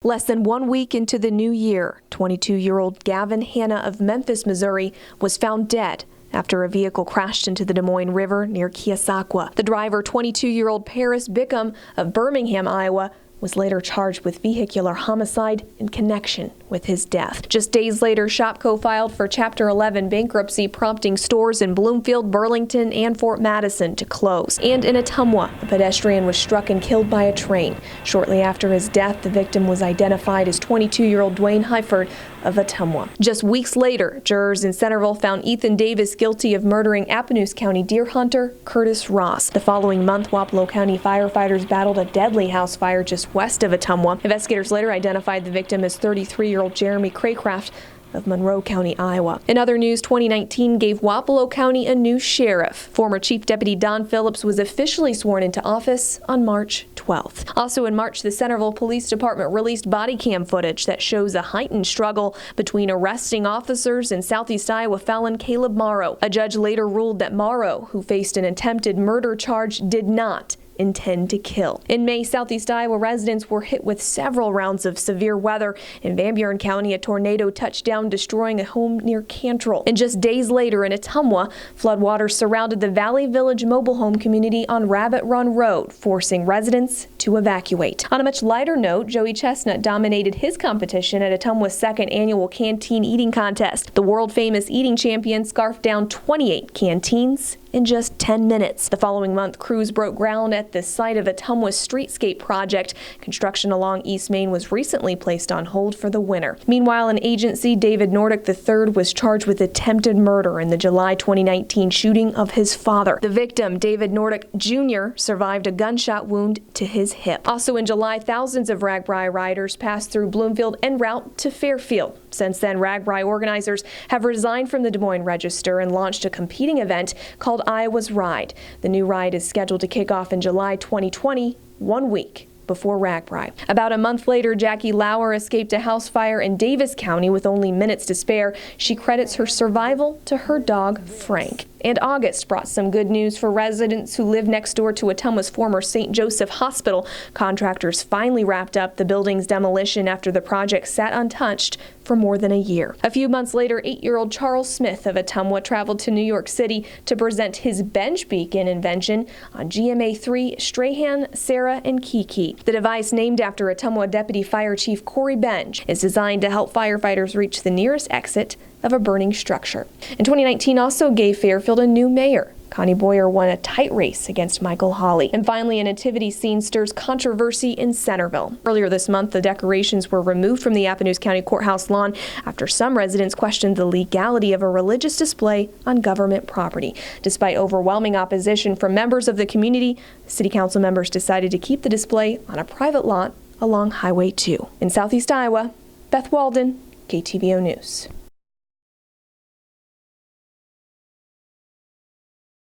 Less than 1 week into the new year, 22-year-old Gavin Hanna of Memphis, Missouri, was found dead after a vehicle crashed into the Des Moines River near Keosauqua. The driver, 22-year-old Paris Bickham of Birmingham, Iowa, was later charged with vehicular homicide in connection with his death. Just days later, Shopko filed for Chapter 11 bankruptcy, prompting stores in Bloomfield, Burlington, and Fort Madison to close. And in Ottumwa, a pedestrian was struck and killed by a train. Shortly after his death, the victim was identified as 22-year-old Dwayne Heifert of Ottumwa. Just weeks later, jurors in Centerville found Ethan Davis guilty of murdering Appanoose County deer hunter Curtis Ross. The following month, Wapello County firefighters battled a deadly house fire just west of Ottumwa. Investigators later identified the victim as 33-year-old Jeremy Craycraft of Monroe County, Iowa. In other news, 2019 gave Wapello County a new sheriff. Former Chief Deputy Don Phillips was officially sworn into office on March 12th. Also in March, the Centerville Police Department released body cam footage that shows a heightened struggle between arresting officers and Southeast Iowa felon Caleb Morrow. A judge later ruled that Morrow, who faced an attempted murder charge, did not intend to kill. In May, Southeast Iowa residents were hit with several rounds of severe weather. In Van Buren County, a tornado touched down, destroying a home near Cantrell. And just days later in Ottumwa, floodwaters surrounded the Valley Village mobile home community on Rabbit Run Road, forcing residents to evacuate. On a much lighter note, Joey Chestnut dominated his competition at Ottumwa's second annual canteen eating contest. The world-famous eating champion scarfed down 28 canteens in just 10 minutes. The following month, crews broke ground at the site of Ottumwa's streetscape project. Construction along East Main was recently placed on hold for the winter. Meanwhile, an agency, David Nordick III, was charged with attempted murder in the July 2019 shooting of his father. The victim, David Nordick Jr., survived a gunshot wound to his hip. Also in July, thousands of RAGBRAI riders passed through Bloomfield en route to Fairfield. Since then, RAGBRAI organizers have resigned from the Des Moines Register and launched a competing event called Iowa's Ride. The new ride is scheduled to kick off in July 2020, 1 week before RAGBRAI. About a month later, Jackie Lauer escaped a house fire in Davis County with only minutes to spare. She credits her survival to her dog, Frank. And August brought some good news for residents who live next door to Ottumwa's former St. Joseph Hospital. Contractors finally wrapped up the building's demolition after the project sat untouched for more than a year. A few months later, 8-year-old Charles Smith of Ottumwa traveled to New York City to present his bench beacon invention on GMA3 Strahan, Sarah, and Kiki. The device, named after Ottumwa Deputy Fire Chief Corey Benj, is designed to help firefighters reach the nearest exit of a burning structure. And 2019 also gave Fairfield a new mayor. Connie Boyer won a tight race against Michael Hawley. And finally, a nativity scene stirs controversy in Centerville. Earlier this month, the decorations were removed from the Appanoose County Courthouse lawn after some residents questioned the legality of a religious display on government property. Despite overwhelming opposition from members of the community, city council members decided to keep the display on a private lot along Highway 2. In Southeast Iowa, Beth Walden, KTVO News.